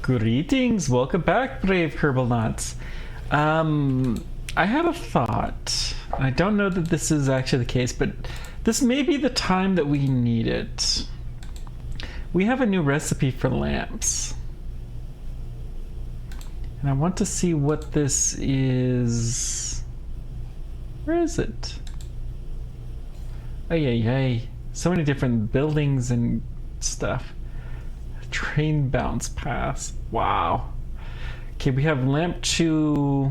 Greetings, welcome back, brave Kerbalnauts. I had a thought. I don't know that this is actually the case, but this may be the time that we need it. We have a new recipe for lamps. And I want to see what this is. Where is it? Ay. So many different buildings and stuff. Train bounce pass. Wow. Okay, we have lamp 2,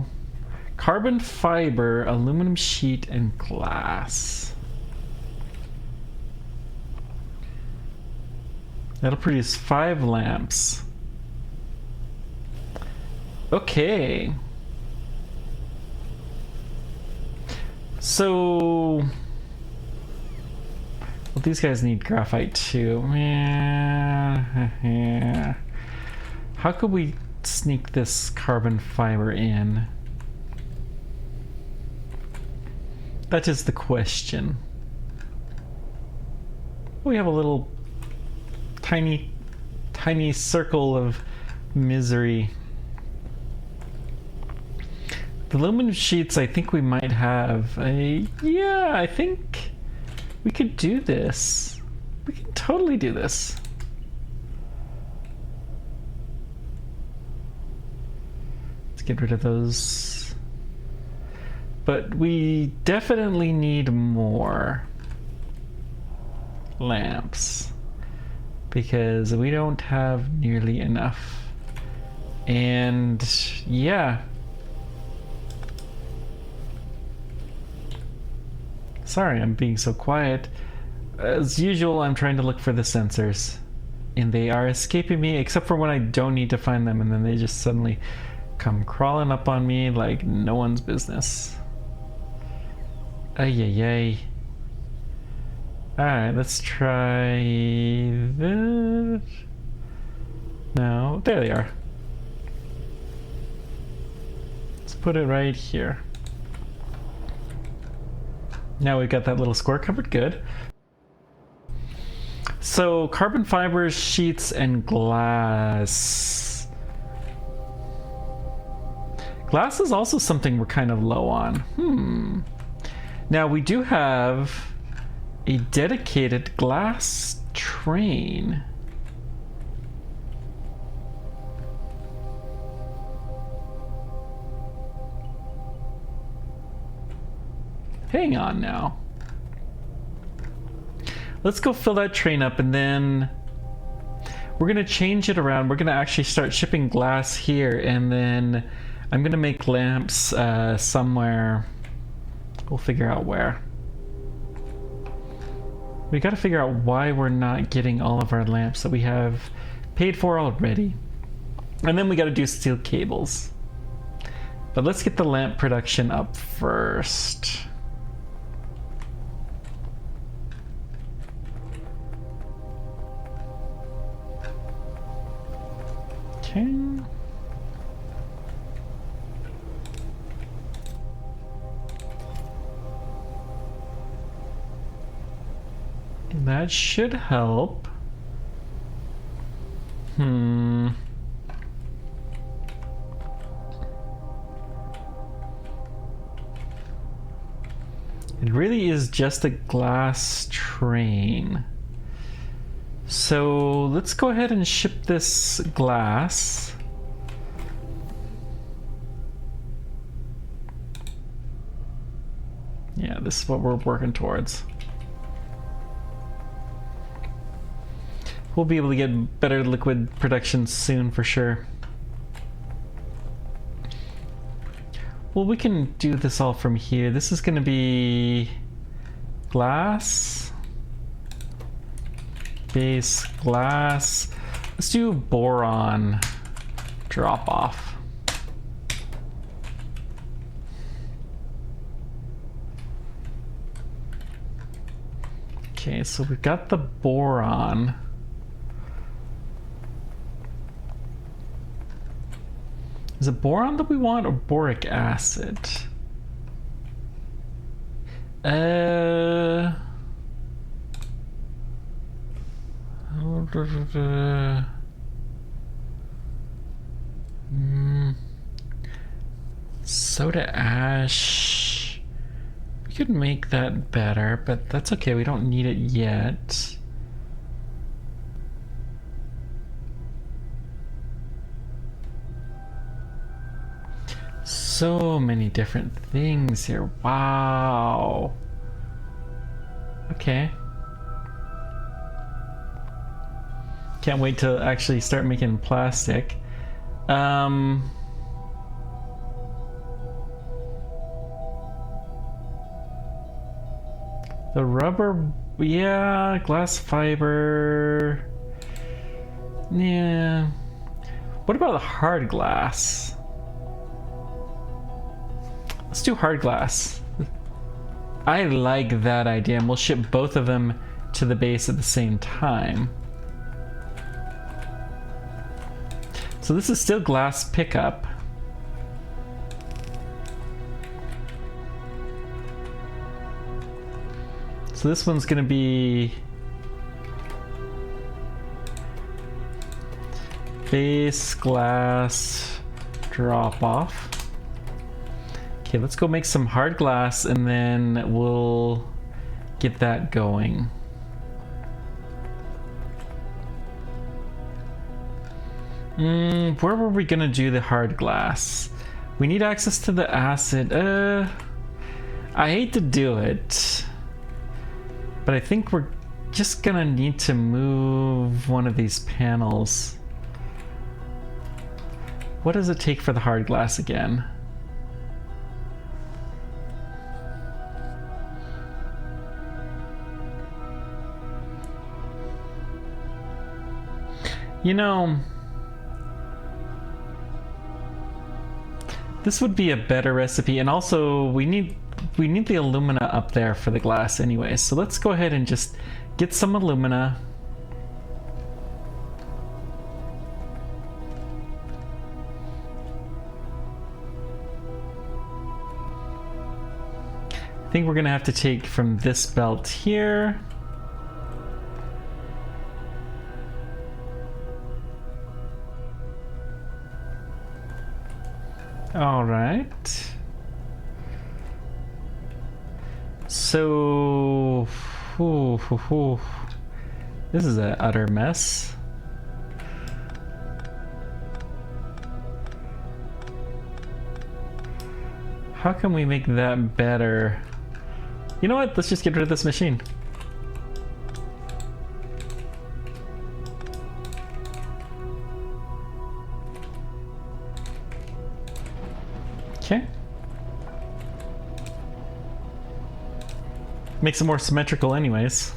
carbon fiber, aluminum sheet, and glass. That'll produce 5 lamps. Okay. So... well, these guys need graphite too. How could we sneak this carbon fiber in? That is the question. We have a little tiny circle of misery. The aluminum sheets, I think we might have a... yeah, I think we could do this. We can totally do this. Let's get rid of those. But we definitely need more lamps because we don't have nearly enough. And yeah. Sorry, I'm being so quiet. As usual, I'm trying to look for the sensors. And they are escaping me, except for when I don't need to find them, and then they just suddenly come crawling up on me like no one's business. Ay. Alright, let's try this. No, there they are. Let's put it right here. Now we've got that little square covered, good. So carbon fibers, sheets, and glass. Glass is also something we're kind of low on. Now we do have a dedicated glass train. Hang on now. Let's go fill that train up, and then we're gonna change it around. We're gonna actually start shipping glass here, and then I'm gonna make lamps somewhere. We'll figure out where. We gotta figure out why we're not getting all of our lamps that we have paid for already. And then we gotta do steel cables. But let's get the lamp production up first. Okay. That should help. It really is just a glass train. So let's go ahead and ship this glass. Yeah, this is what we're working towards. We'll be able to get better liquid production soon for sure. Well, we can do this all from here. This is going to be glass. Base glass. Let's do boron drop off. Okay, so we've got the boron. Is it boron that we want or boric acid? Soda ash. We could make that better, but that's okay. We don't need it yet. So many different things here. Wow. Okay. Can't wait to actually start making plastic. The rubber, yeah, glass fiber. Yeah. What about the hard glass? Let's do hard glass. I like that idea, and we'll ship both of them to the base at the same time. So this is still glass pickup. So this one's gonna be base glass drop off. Okay, let's go make some hard glass and then we'll get that going. Where were we gonna do the hard glass? We need access to the acid. I hate to do it, but I think we're just gonna need to move one of these panels. What does it take for the hard glass again? You know, this would be a better recipe, and also we need the alumina up there for the glass anyway. So let's go ahead and just get some alumina. I think we're gonna have to take from this belt here. All right. So, this is an utter mess. How can we make that better? You know what? Let's just get rid of this machine. Okay. Makes it more symmetrical anyways.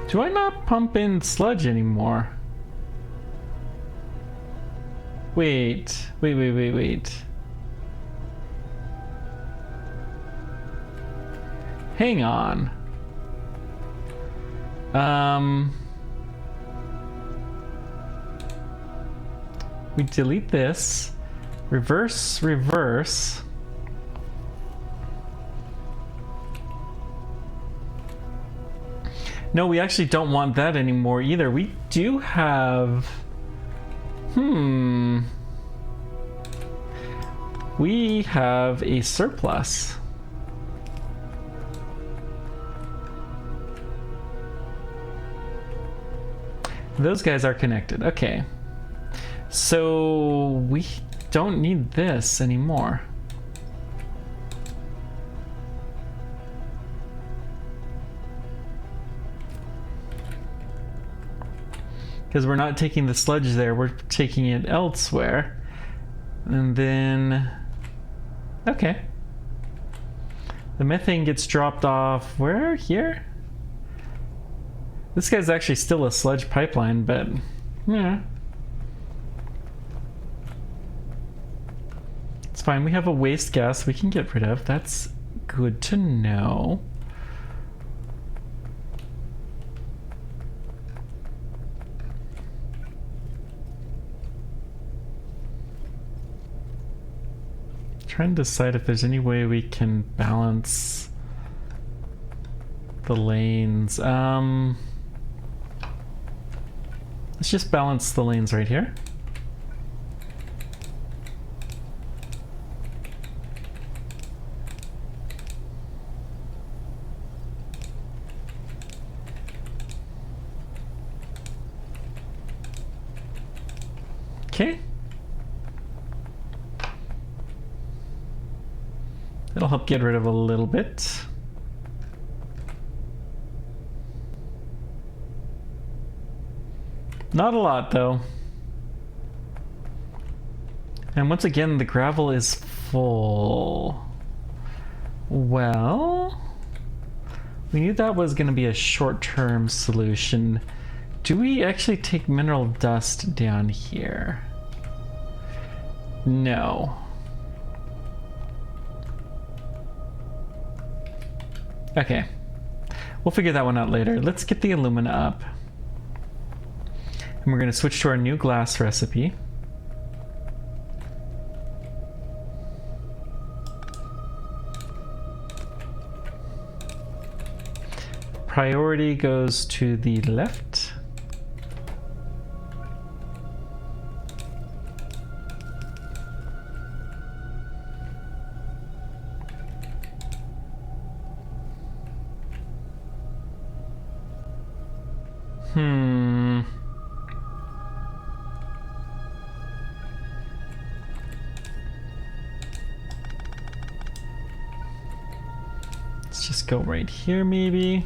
Do I not pump in sludge anymore? Wait. Hang on. We delete this. Reverse. No, we actually don't want that anymore either. We do have... We have a surplus. Those guys are connected. Okay. So we don't need this anymore. Because we're not taking the sludge there, we're taking it elsewhere. And then... Okay. The methane gets dropped off where? Here? This guy's actually still a sludge pipeline, but... yeah. It's fine, we have a waste gas we can get rid of. That's good to know. Trying to decide if there's any way we can balance the lanes. Let's just balance the lanes right here. Okay. It'll help get rid of a little bit. Not a lot, though. And once again, the gravel is full. Well, we knew that was going to be a short-term solution. Do we actually take mineral dust down here? No. Okay. We'll figure that one out later. Let's get the alumina up. And we're going to switch to our new glass recipe. Priority goes to the left. Let's just go right here, maybe.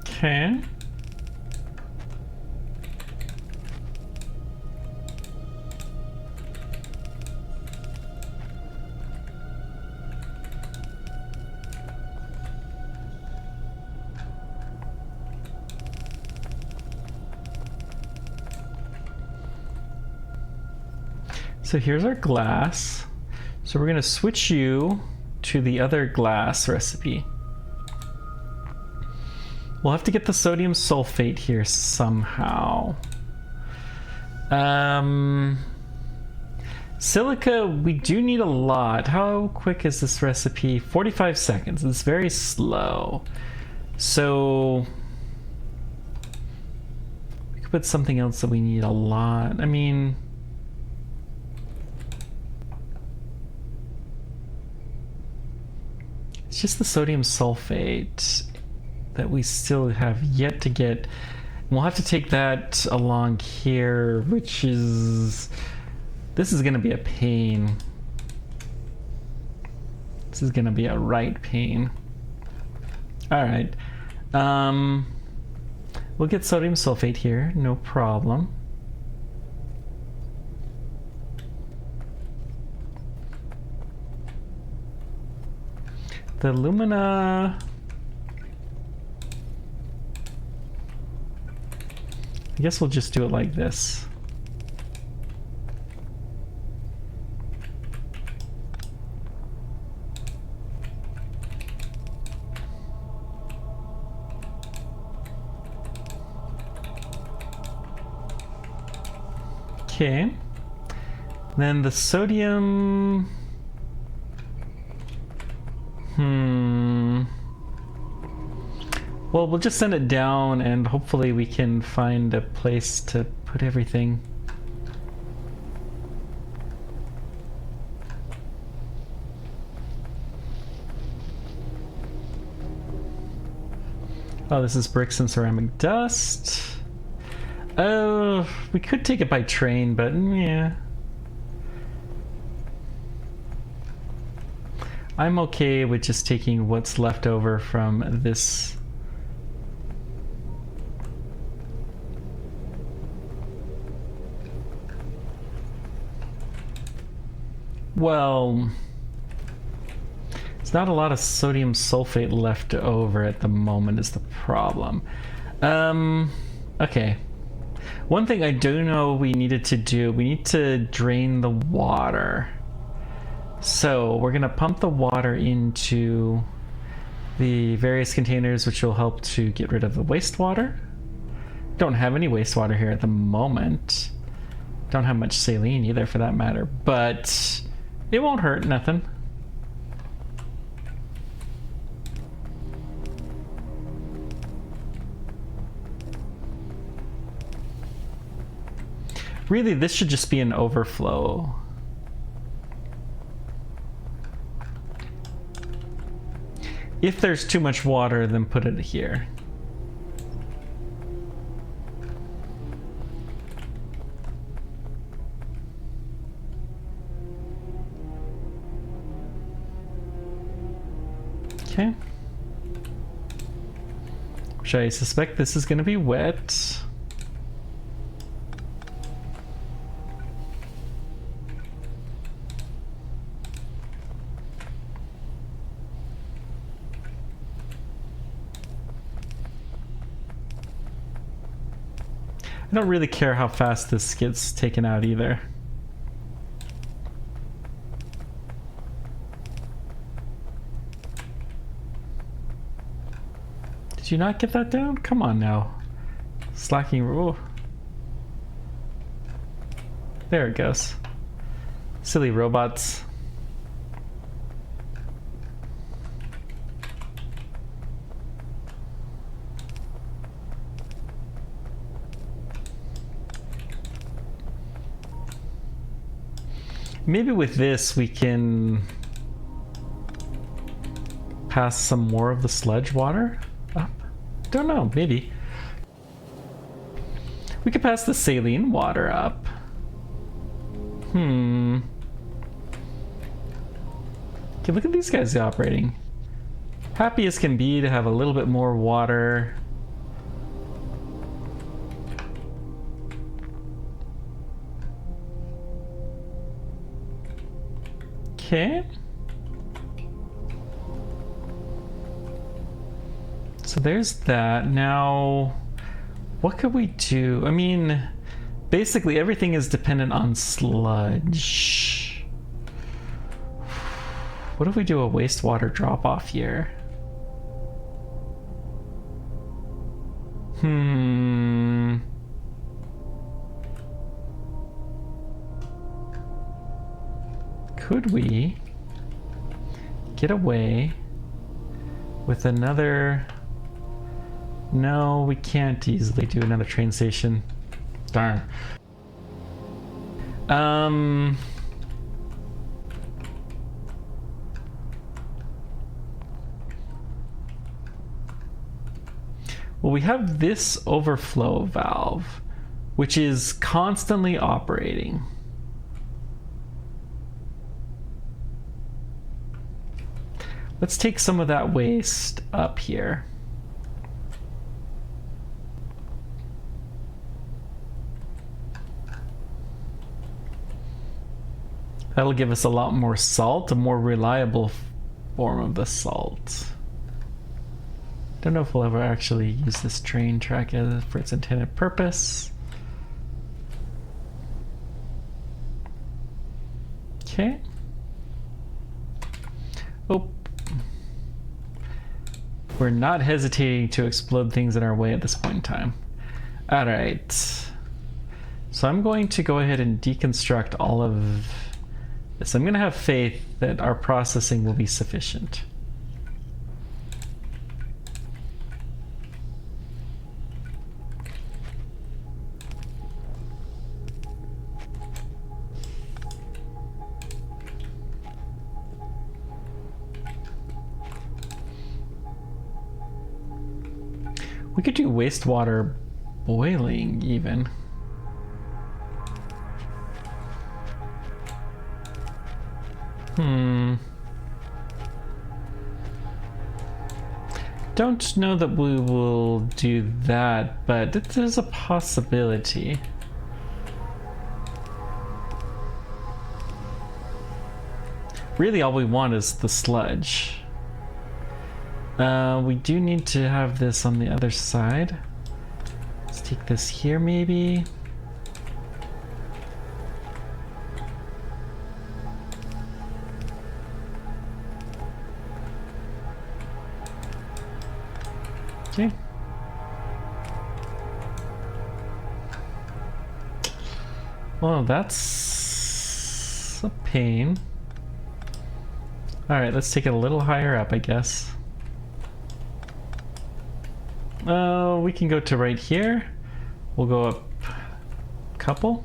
Okay. So here's our glass. So we're going to switch you to the other glass recipe. We'll have to get the sodium sulfate here somehow. Silica, we do need a lot. How quick is this recipe? 45 seconds. It's very slow. So we could put something else that we need a lot. I mean, it's just the sodium sulfate that we still have yet to get. We'll have to take that along here, which is... This is going to be a pain. This is going to be a right pain. All right. We'll get sodium sulfate here, no problem. The alumina... I guess we'll just do it like this. Okay. Then the sodium... Well, we'll just send it down and hopefully we can find a place to put everything. Oh, this is bricks and ceramic dust. Oh, we could take it by train, but yeah. I'm okay with just taking what's left over from this. Well, it's not a lot of sodium sulfate left over at the moment is the problem. Okay. One thing I do know we needed to do, we need to drain the water. So we're gonna pump the water into the various containers, which will help to get rid of the wastewater. Don't have any wastewater here at the moment. Don't have much saline either, for that matter, but it won't hurt, nothing. Really, this should just be an overflow. If there's too much water, then put it here. Okay. Which I suspect this is going to be wet. I don't really care how fast this gets taken out either. Did you not get that down? Come on now. Slacking rule. There it goes. Silly robots. Maybe with this we can pass some more of the sludge water up. Don't know, maybe. We could pass the saline water up. Okay, look at these guys operating. Happy as can be to have a little bit more water. Okay. So there's that. Now, what could we do? I mean, basically everything is dependent on sludge. What if we do a wastewater drop off here? Could we get away with another... No, we can't easily do another train station. Darn. Well, we have this overflow valve, which is constantly operating. Let's take some of that waste up here. That'll give us a lot more salt, a more reliable form of the salt. Don't know if we'll ever actually use this train track for its intended purpose. Okay. Oh. We're not hesitating to explode things in our way at this point in time. All right. So I'm going to go ahead and deconstruct all of this. I'm going to have faith that our processing will be sufficient. We could do wastewater boiling even. Don't know that we will do that, but there's a possibility. Really all we want is the sludge. We do need to have this on the other side. Let's take this here maybe. Okay. Well, that's a pain. Alright, let's take it a little higher up, I guess. Oh, we can go to right here. We'll go up a couple.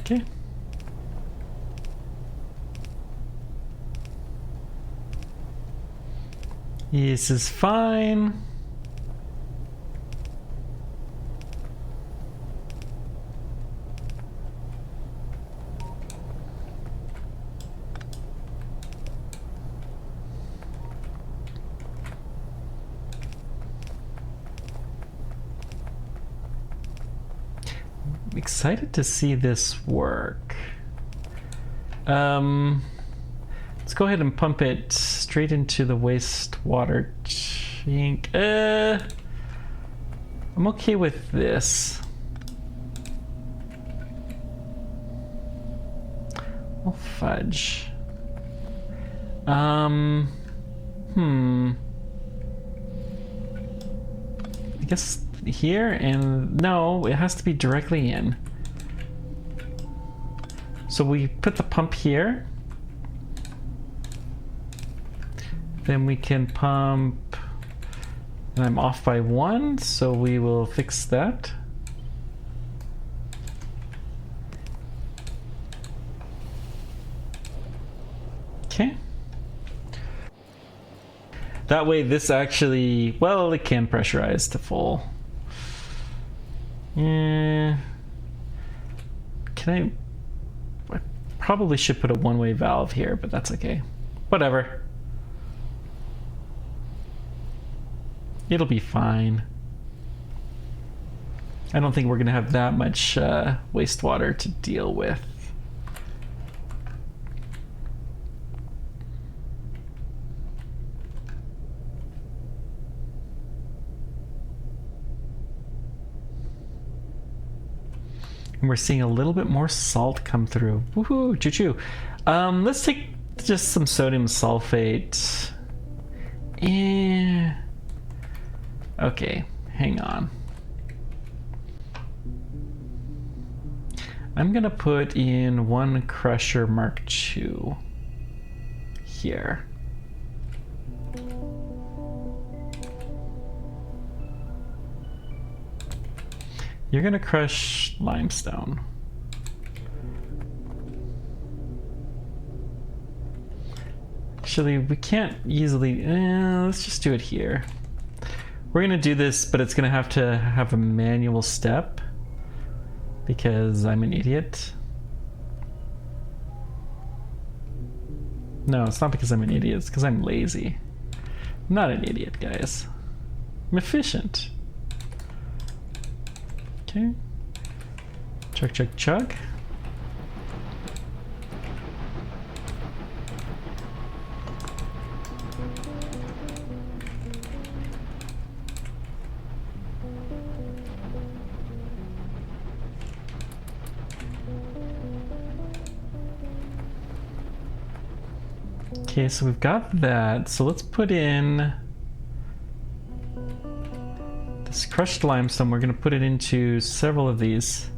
Okay. This is fine. I'm excited to see this work. Let's go ahead and pump it straight into the wastewater tank. I'm okay with this. Oh, fudge. I guess here, and no, it has to be directly in. So we put the pump here. Then we can pump, and I'm off by 1, so we will fix that. Okay. That way this actually, well, it can pressurize to full. Yeah. I probably should put a one-way valve here, but that's okay. Whatever. It'll be fine. I don't think we're gonna have that much wastewater to deal with. And we're seeing a little bit more salt come through. Woohoo, choo-choo. Let's take just some sodium sulfate. Okay, hang on. I'm gonna put in one crusher Mark II here. You're gonna crush limestone. Actually, we can't easily, let's just do it here. We're gonna do this, but it's gonna have to have a manual step because I'm an idiot. No, it's not because I'm an idiot, it's because I'm lazy. I'm not an idiot, guys. I'm efficient. Okay. Chug, chug, chug. Okay, so we've got that. So let's put in this crushed limestone. We're going to put it into several of these.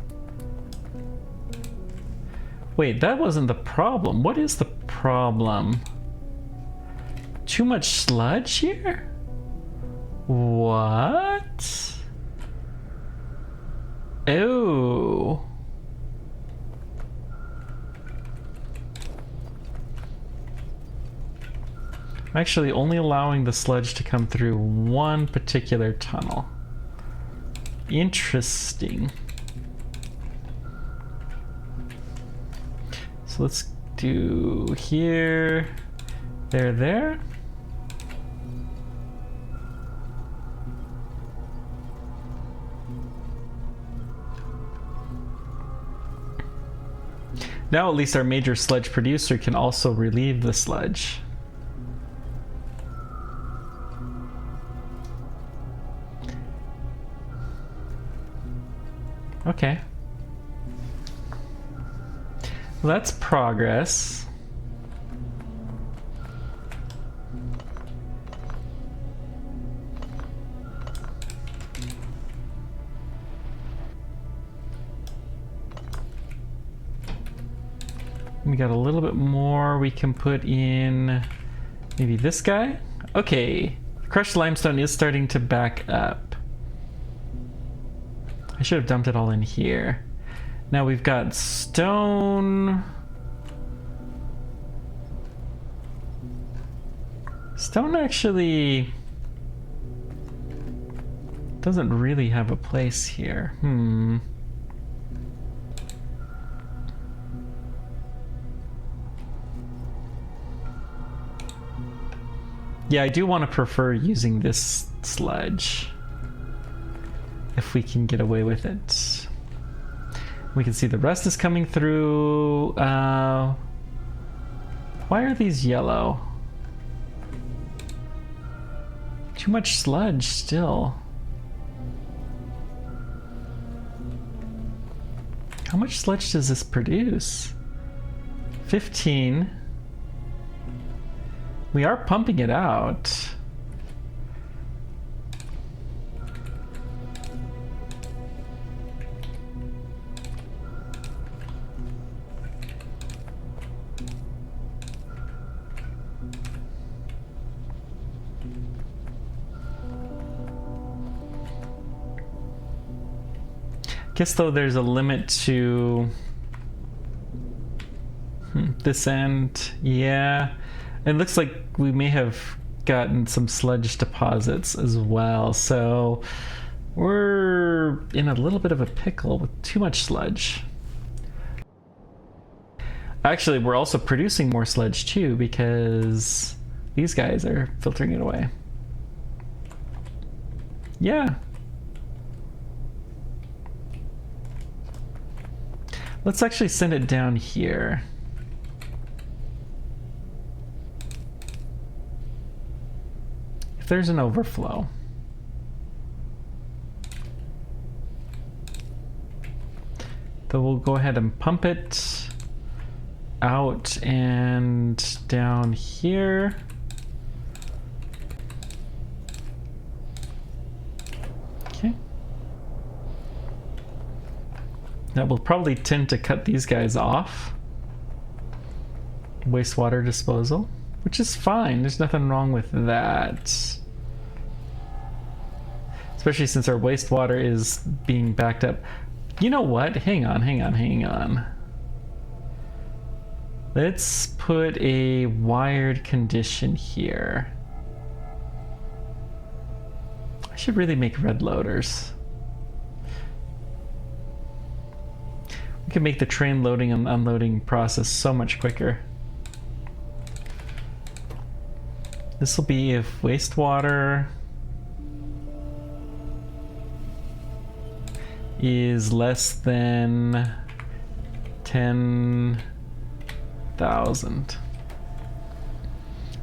Wait, that wasn't the problem. What is the problem? Too much sludge here? What? Oh. I'm actually only allowing the sludge to come through one particular tunnel. Interesting. So let's do here, there. Now at least our major sludge producer can also relieve the sludge. Okay. Well, that's progress. We got a little bit more we can put in. Maybe this guy? Okay. Crushed limestone is starting to back up. I should have dumped it all in here. Now we've got stone. Stone actually doesn't really have a place here. Yeah, I do want to prefer using this sludge if we can get away with it. We can see the rest is coming through. Why are these yellow? Too much sludge still. How much sludge does this produce? 15. We are pumping it out. Guess though there's a limit to this end. Yeah, it looks like we may have gotten some sludge deposits as well, so we're in a little bit of a pickle with too much sludge. Actually, we're also producing more sludge too because these guys are filtering it away. Yeah. Let's actually send it down here. If there's an overflow. Then we'll go ahead and pump it out and down here. Okay. That will probably tend to cut these guys off. Wastewater disposal, which is fine. There's nothing wrong with that. Especially since our wastewater is being backed up. You know what? Hang on. Let's put a wired condition here. I should really make red loaders. We can make the train loading and unloading process so much quicker. This will be if wastewater is less than 10,000.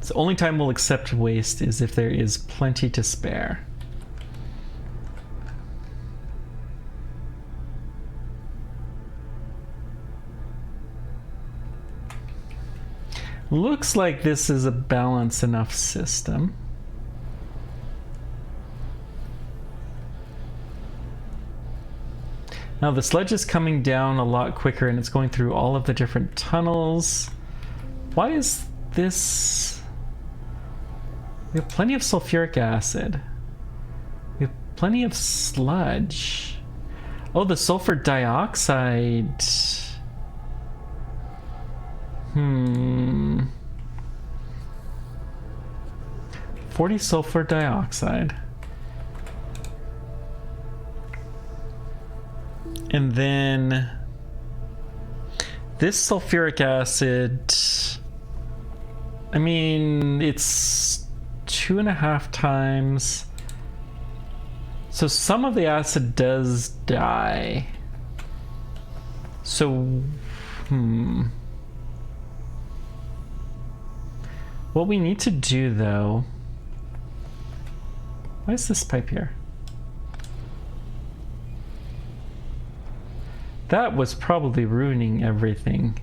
So the only time we'll accept waste is if there is plenty to spare. Looks like this is a balanced enough system. Now the sludge is coming down a lot quicker and it's going through all of the different tunnels. Why is this? We have plenty of sulfuric acid. We have plenty of sludge. Oh, the sulfur dioxide. 40 sulfur dioxide. And then this sulfuric acid, I mean, it's 2.5 times. So some of the acid does die. So, what we need to do though, why is this pipe here? That was probably ruining everything.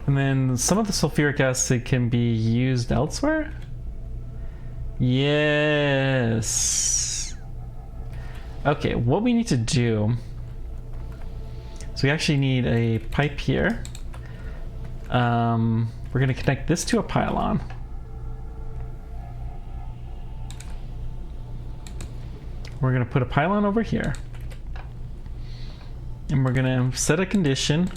And then some of the sulfuric acid can be used elsewhere? Yes. Okay, what we need to do is we actually need a pipe here. We're going to connect this to a pylon. We're going to put a pylon over here. And we're going to set a condition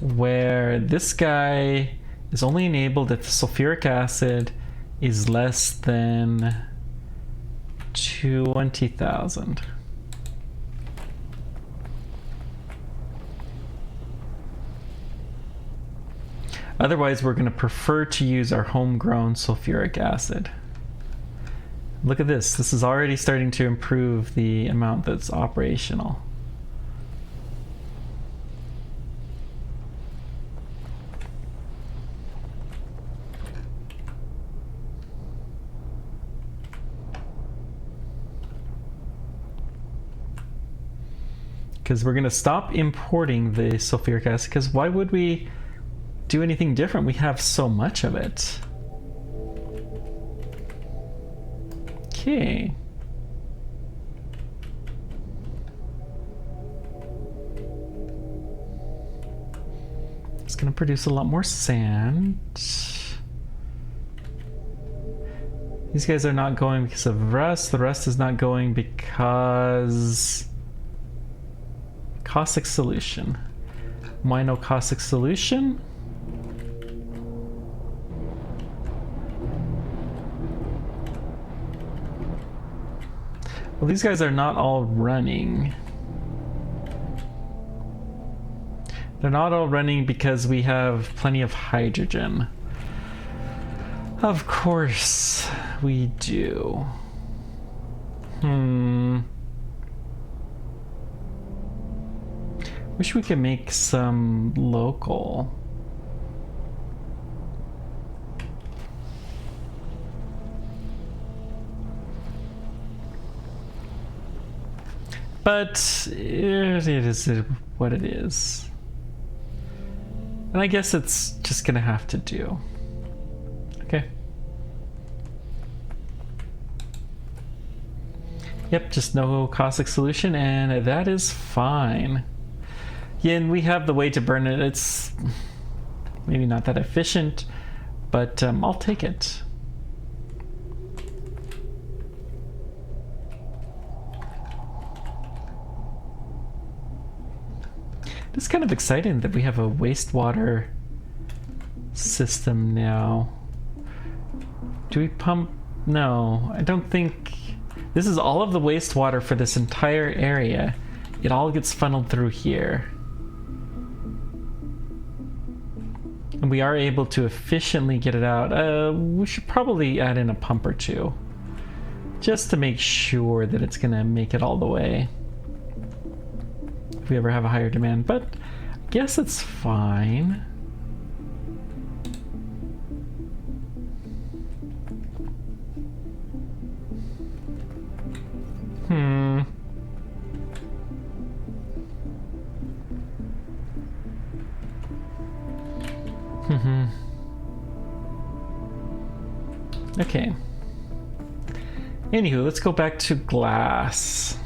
where this guy is only enabled if the sulfuric acid is less than 20,000. Otherwise, we're going to prefer to use our homegrown sulfuric acid. Look at this. This is already starting to improve the amount that's operational. Because we're going to stop importing the sulfuric acid, because why would we do anything different? We have so much of it. Okay. It's going to produce a lot more sand. These guys are not going because of rust. The rust is not going because caustic solution. Why no caustic solution? Well, these guys are not all running. They're not all running because we have plenty of hydrogen. Of course we do. Wish we could make some local. But it is what it is. And I guess it's just gonna have to do. Okay. Yep, just no caustic solution, and that is fine. Yeah, and we have the way to burn it. It's maybe not that efficient, but I'll take it. It's kind of exciting that we have a wastewater system now. Do we pump? No, I don't think. This is all of the wastewater for this entire area. It all gets funneled through here. And we are able to efficiently get it out. We should probably add in a pump or two, just to make sure that it's gonna make it all the way. If we ever have a higher demand, but I guess it's fine. Okay. Anywho, let's go back to glass.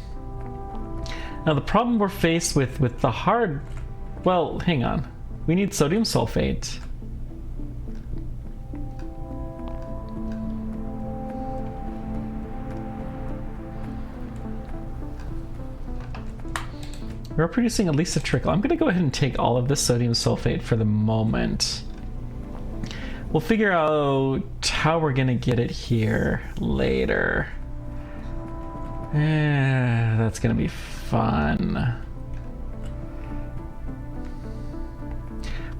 Now the problem we're faced with the hard... Well, hang on. We need sodium sulfate. We're producing at least a trickle. I'm going to go ahead and take all of this sodium sulfate for the moment. We'll figure out how we're going to get it here later. That's going to be fun.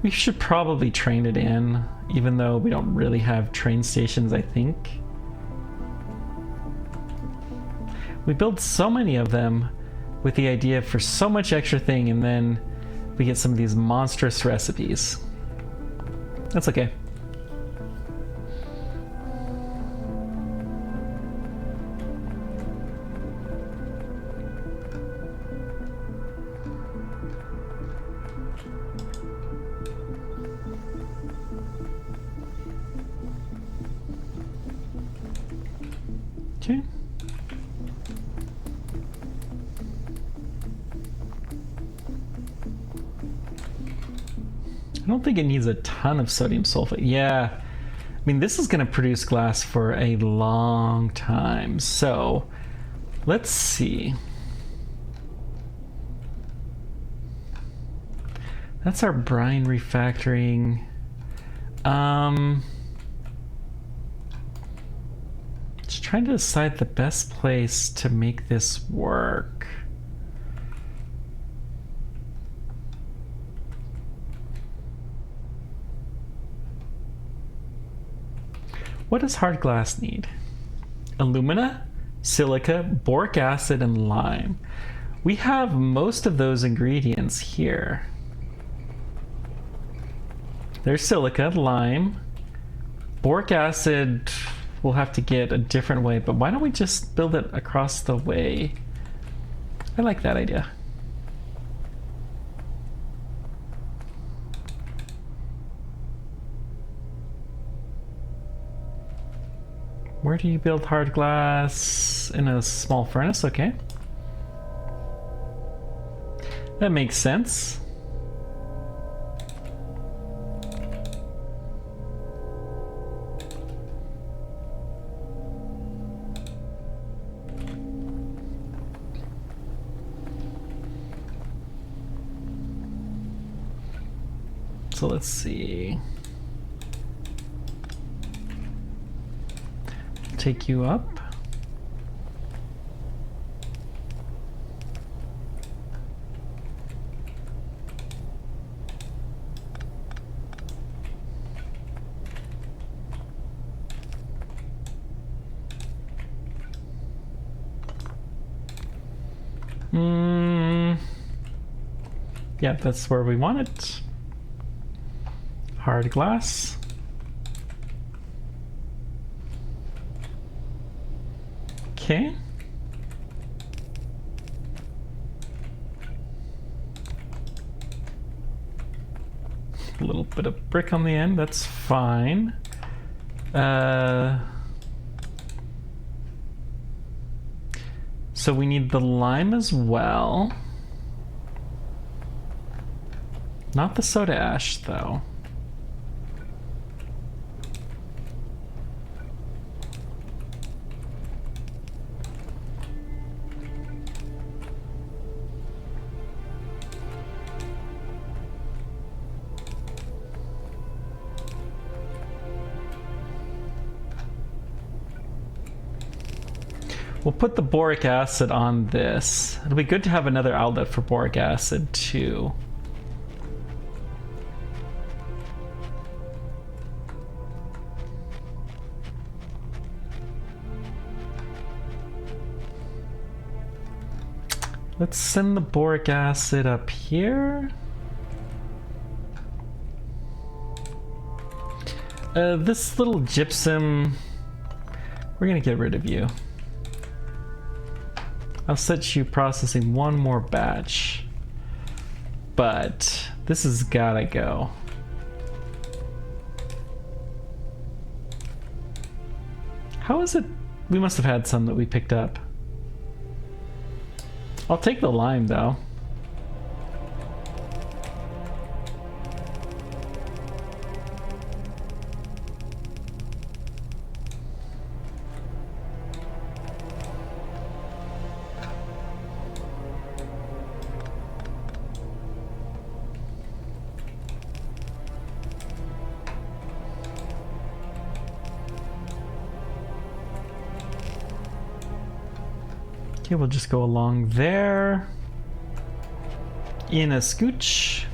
We should probably train it in, even though we don't really have train stations, I think. We build so many of them with the idea for so much extra thing, and then we get some of these monstrous recipes. That's okay. Okay. I don't think it needs a ton of sodium sulfate. Yeah, I mean, this is going to produce glass for a long time. So let's see. That's our brine refactoring. Just trying to decide the best place to make this work. What does hard glass need? Alumina, silica, boric acid, and lime. We have most of those ingredients here. There's silica, lime, boric acid. We'll have to get a different way, but why don't we just build it across the way? I like that idea. Where do you build hard glass? In a small furnace, okay. That makes sense. So let's see. Take you up. Yeah, that's where we want it. Hard glass. Okay. A little bit of brick on the end, that's fine. So we need the lime as well. Not the soda ash, though. We'll put the boric acid on this. It'll be good to have another outlet for boric acid too. Let's send the boric acid up here. This little gypsum, we're gonna get rid of you. I'll set you processing one more batch, but this has gotta go. How is it? We must have had some that we picked up. I'll take the lime though. Okay, we'll just go along there in a scooch.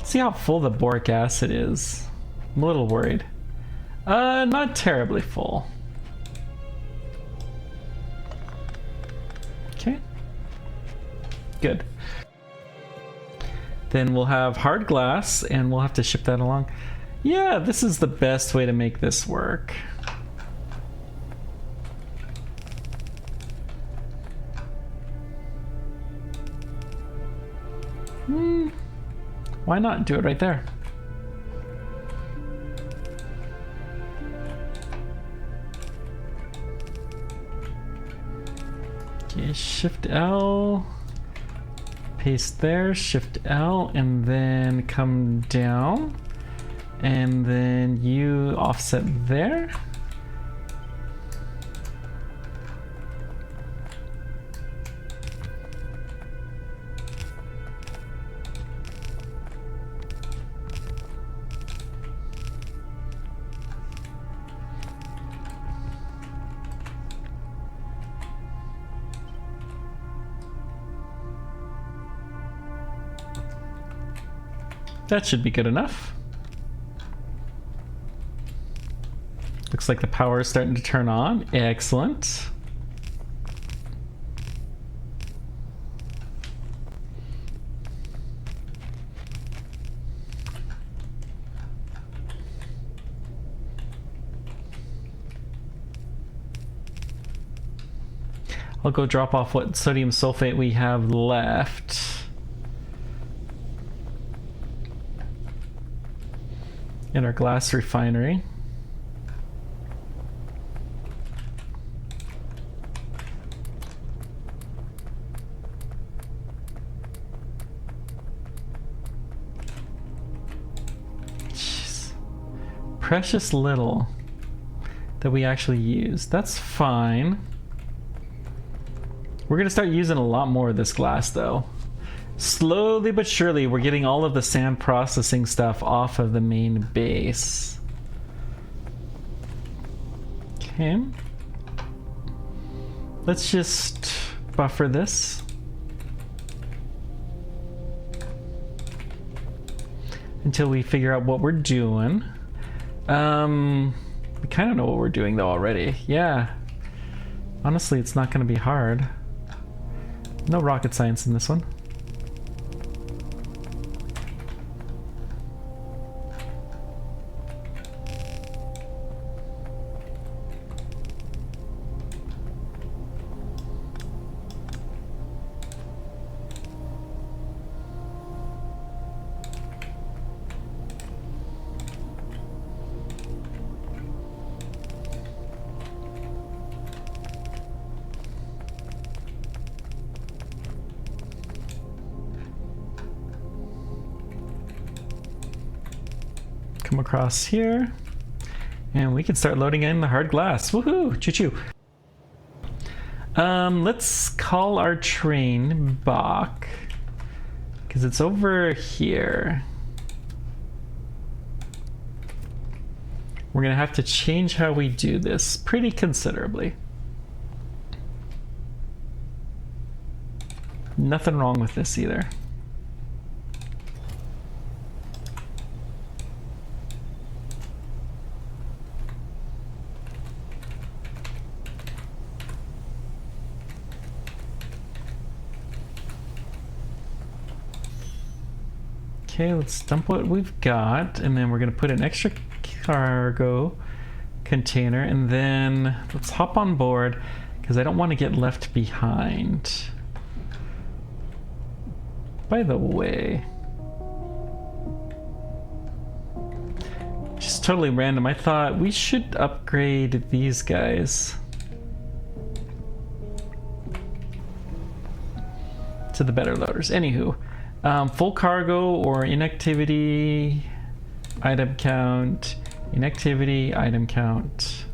See how full the boric acid is. I'm a little worried. Not terribly full. Okay. Good. Then we'll have hard glass and we'll have to ship that along. Yeah, this is the best way to make this work. Why not do it right there? Okay, Shift L, paste there, Shift L, and then come down, and then you offset there. That should be good enough. Looks like the power is starting to turn on. Excellent. I'll go drop off what sodium sulfate we have left. In our glass refinery. Jeez. Precious little that we actually use. That's fine. We're gonna start using a lot more of this glass though. Slowly but surely, we're getting all of the sand processing stuff off of the main base. Okay. Let's just buffer this. Until we figure out what we're doing. We kind of know what we're doing though already. Yeah. Honestly, it's not going to be hard. No rocket science in this one. Come across here, and we can start loading in the hard glass. Woohoo! Choo-choo! Let's call our train Bach, because it's over here. We're gonna have to change how we do this pretty considerably. Nothing wrong with this either. Okay, let's dump what we've got, and then we're going to put an extra cargo container, and then let's hop on board because I don't want to get left behind. By the way, just totally random, I thought we should upgrade these guys to the better loaders. Anywho. Full cargo or inactivity, item count, inactivity, item count.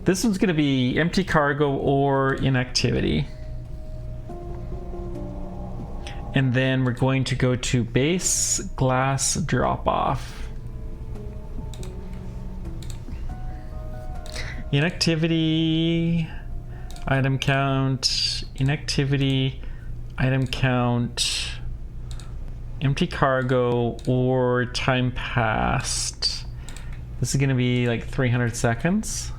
This one's going to be empty cargo or inactivity. And then we're going to go to base glass drop off. Inactivity, item count, inactivity, item count. Empty cargo or time passed. This is going to be like 300 seconds.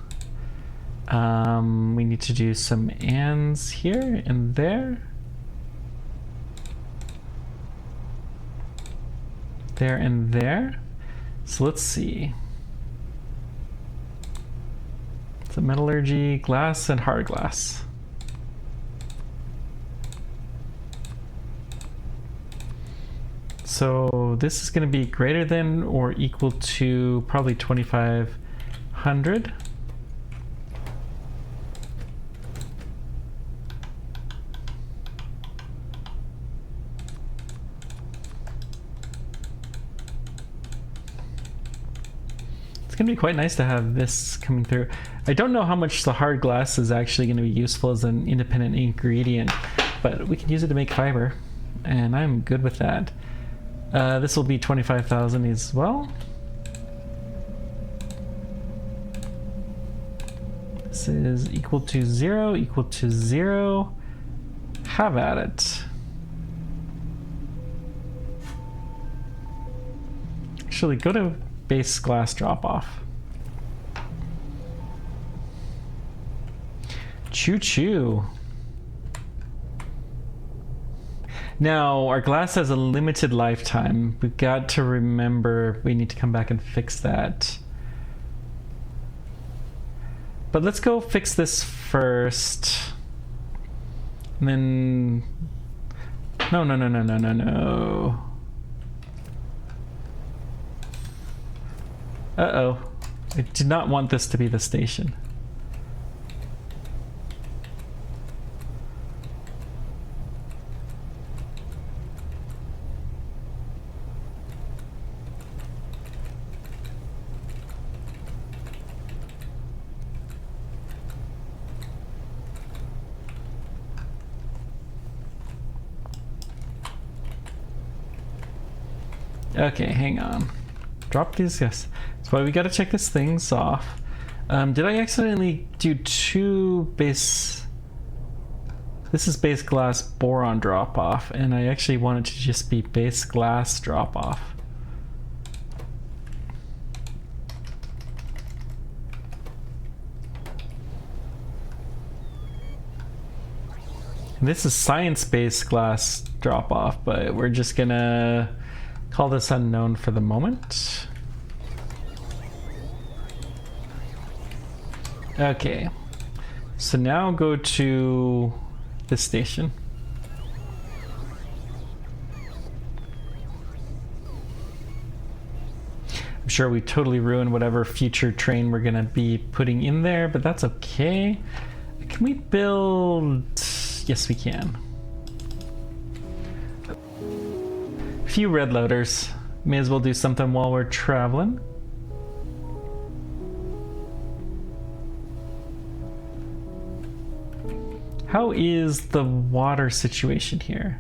We need to do some ands here and there. There and there. So let's see. So metallurgy, glass, and hard glass. So this is going to be greater than or equal to probably 2500. It's going to be quite nice to have this coming through. I don't know how much the hard glass is actually going to be useful as an independent ingredient, but we can use it to make fiber, and I'm good with that. This will be 25,000 as well. This is equal to 0, equal to 0. Have at it. Actually, go to base glass drop-off. Choo-choo. Now, our glass has a limited lifetime. We've got to remember we need to come back and fix that. But let's go fix this first. And then... No. Uh-oh. I did not want this to be the station. Okay, hang on. Drop these, yes. That's why we gotta check these things off. Did I accidentally do 2 base... This is base glass boron drop off, and I actually want it to just be base glass drop off. And this is science-based glass drop off, but we're just gonna call this unknown for the moment. Okay, so now go to this station. I'm sure we totally ruined whatever future train we're gonna be putting in there, but that's okay. Can we build... Yes, we can. A few red loaders. May as well do something while we're traveling. How is the water situation here?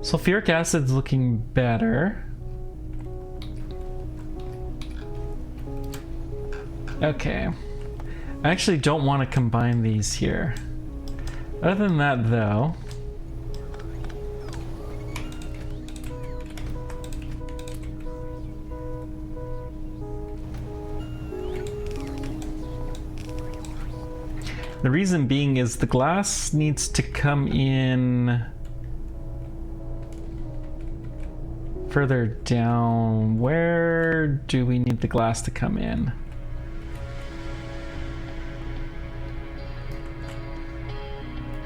Sulfuric acid's looking better. Okay. I actually don't want to combine these here. Other than that, though... The reason being is the glass needs to come in further down. Where do we need the glass to come in?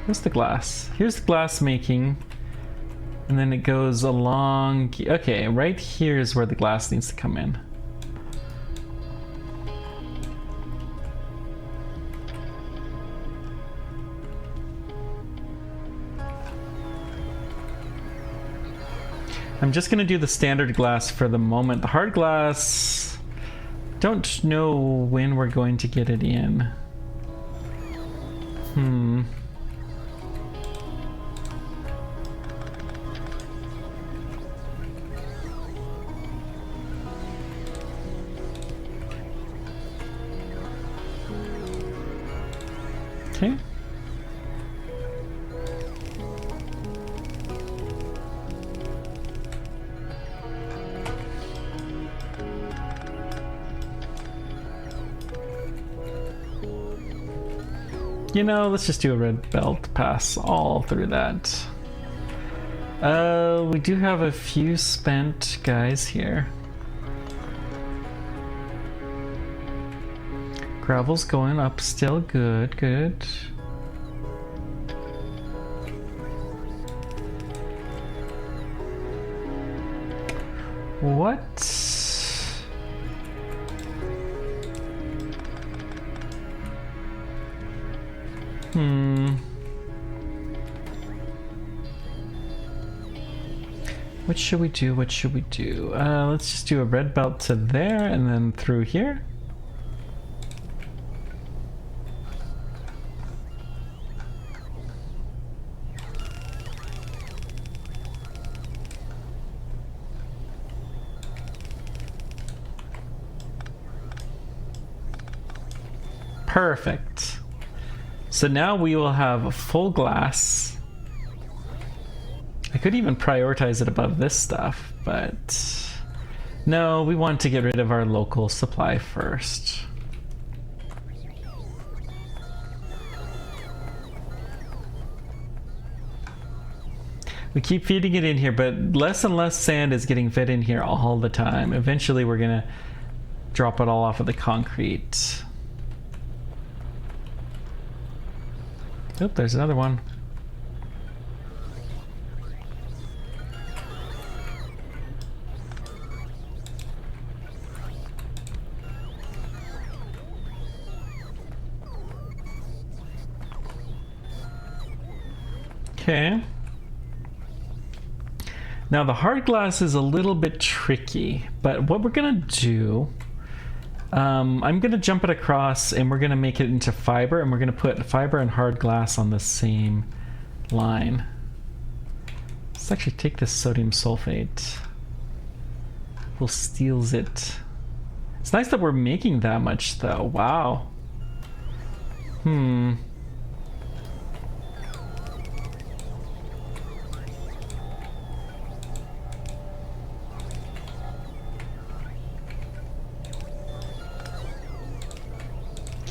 Where's the glass? Here's the glass making, and then it goes along. Okay, right here is where the glass needs to come in. I'm just gonna do the standard glass for the moment. The hard glass, don't know when we're going to get it in. Okay. You know, let's just do a red belt pass all through that. We do have a few spent guys here. Gravel's going up still. Good, good. What? What should we do? What should we do? Let's just do a red belt to there and then through here. Perfect. So now we will have a full glass. I could even prioritize it above this stuff, but no, we want to get rid of our local supply first. We keep feeding it in here, but less and less sand is getting fed in here all the time. Eventually we're gonna drop it all off of the concrete. Oop, there's another one. Okay. Now the hard glass is a little bit tricky, but what we're gonna do, I'm gonna jump it across and we're gonna make it into fiber, and we're gonna put fiber and hard glass on the same line. Let's actually take this sodium sulfate. We'll steals it. It's nice that we're making that much though. Wow.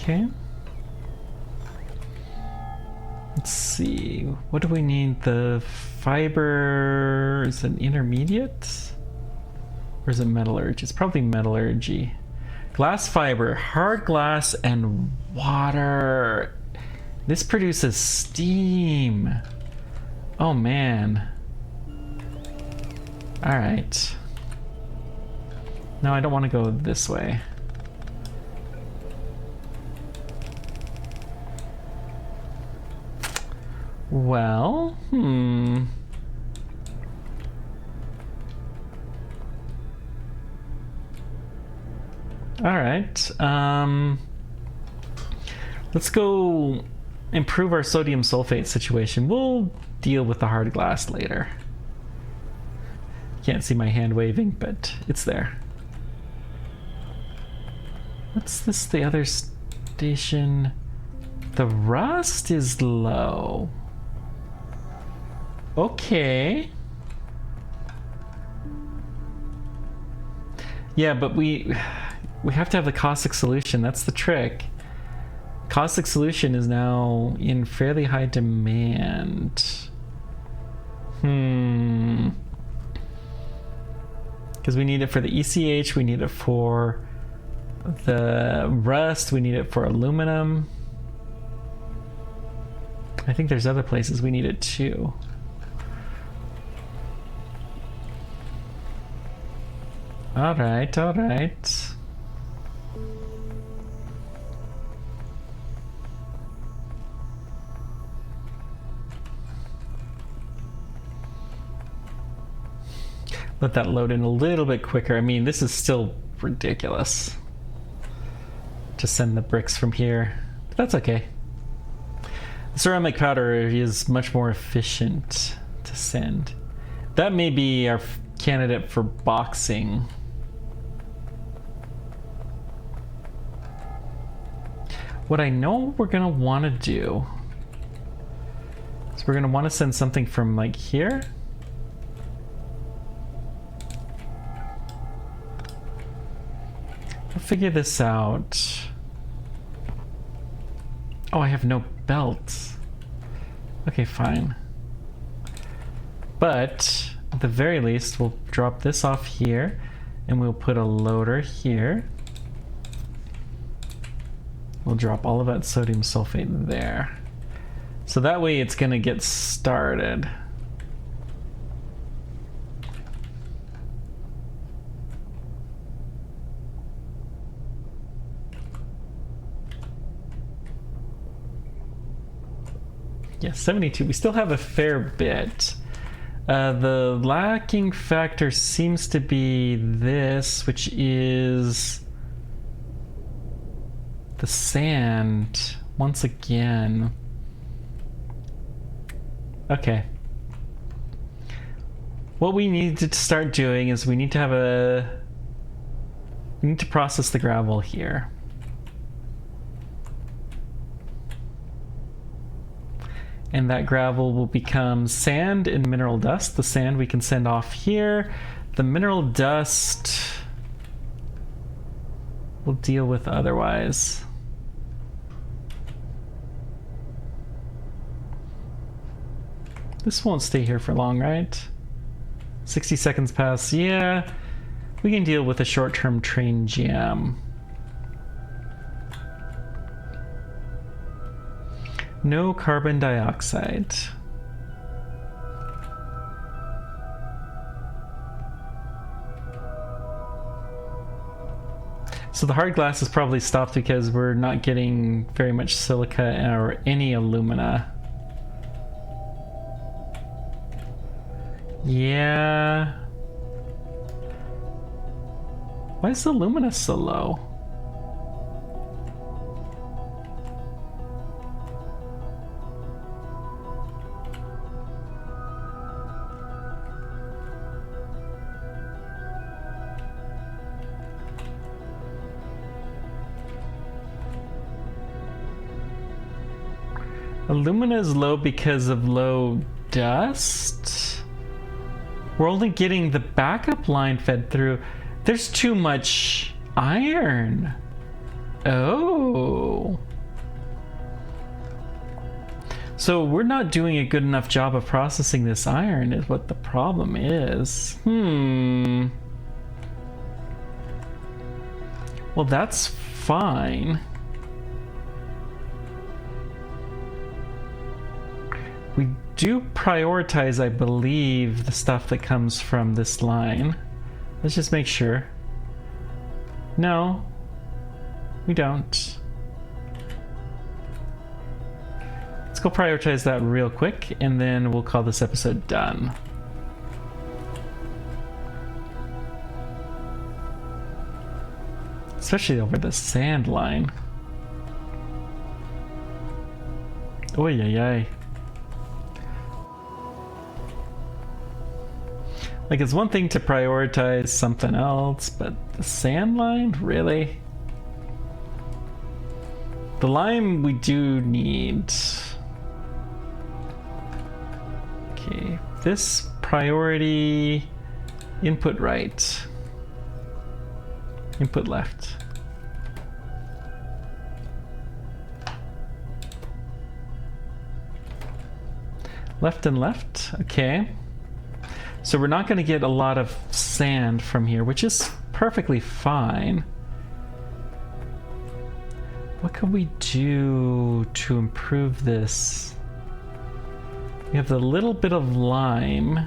Okay. Let's see. What do we need? The fiber is an intermediate? Or is it metallurgy? It's probably metallurgy. Glass fiber, hard glass, and water. This produces steam. Oh man. Alright. No, I don't want to go this way. Well, Alright, let's go improve our sodium sulfate situation. We'll deal with the hard glass later. Can't see my hand waving, but it's there. What's this, the other station? The rust is low. Okay. Yeah, but we have to have the caustic solution. That's the trick. Caustic solution is now in fairly high demand. Because we need it for the ECH, we need it for the rust, we need it for aluminum. I think there's other places we need it too. Alright, alright. Let that load in a little bit quicker. I mean, this is still ridiculous to send the bricks from here, but that's okay. The ceramic powder is much more efficient to send. That may be our candidate for boxing. What I know we're gonna want to do is we're gonna want to send something from like here. I'll figure this out. Oh, I have no belt. Okay, fine. But at the very least, we'll drop this off here and we'll put a loader here. We'll drop all of that sodium sulfate there. So that way it's gonna get started. Yeah, 72. We still have a fair bit. The lacking factor seems to be this, which is the sand once again. Okay. What we need to start doing is we need to process the gravel here. And that gravel will become sand and mineral dust. The sand we can send off here. The mineral dust we'll deal with otherwise. This won't stay here for long, right? 60 seconds pass. Yeah, we can deal with a short-term train jam. No carbon dioxide. So the hard glass is probably stopped because we're not getting very much silica or any alumina. Yeah. Why is the alumina so low? Alumina is low because of low dust? We're only getting the backup line fed through. There's too much iron. Oh. So we're not doing a good enough job of processing this iron is what the problem is. Well, that's fine. We do prioritize, I believe, the stuff that comes from this line. Let's just make sure. No, we don't. Let's go prioritize that real quick, and then we'll call this episode done. Especially over the sand line. Oy, ay, ay. Like, it's one thing to prioritize something else, but the sand line? Really? The lime we do need. Okay, this priority, input right, input left. Left and left, okay. So we're not going to get a lot of sand from here, which is perfectly fine. What can we do to improve this? We have the little bit of lime.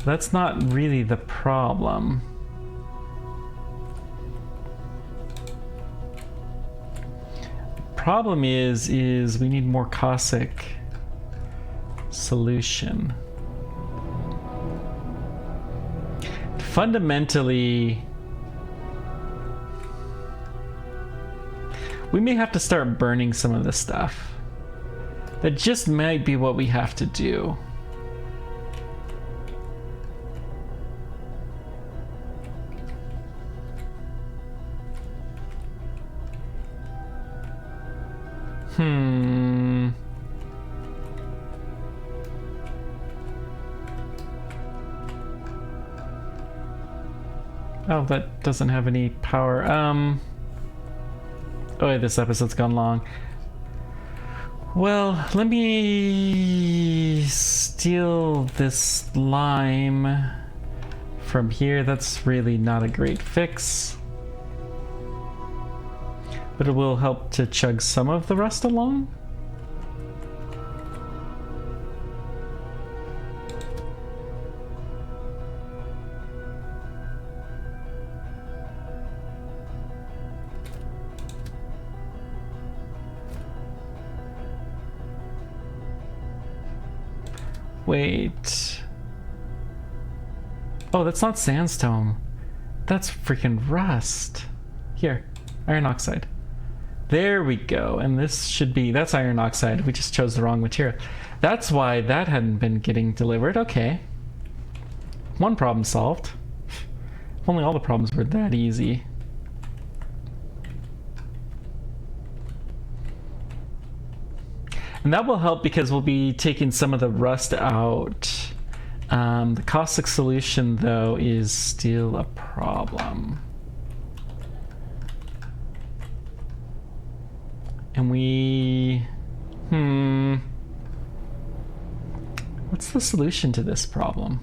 That's not really the problem. Problem is we need more caustic solution. Fundamentally, we may have to start burning some of this stuff. That just might be what we have to do. Oh, that doesn't have any power. Oh, yeah, this episode's gone long. Well, let me steal this lime from here. That's really not a great fix. But it will help to chug some of the rust along. Wait. Oh, that's not sandstone. That's freaking rust. Here, iron oxide. There we go. And this should be, that's iron oxide. We just chose the wrong material. That's why that hadn't been getting delivered. Okay. One problem solved. If only all the problems were that easy. And that will help because we'll be taking some of the rust out. The caustic solution, though, is still a problem. And we... What's the solution to this problem?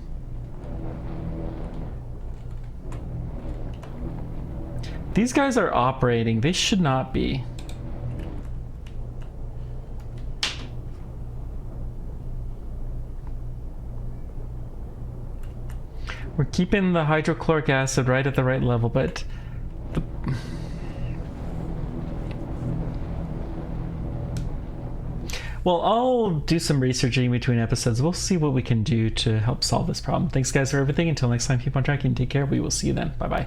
These guys are operating. They should not be. We're keeping the hydrochloric acid right at the right level, but well, I'll do some researching between episodes. We'll see what we can do to help solve this problem. Thanks, guys, for everything. Until next time, keep on tracking. Take care. We will see you then. Bye-bye.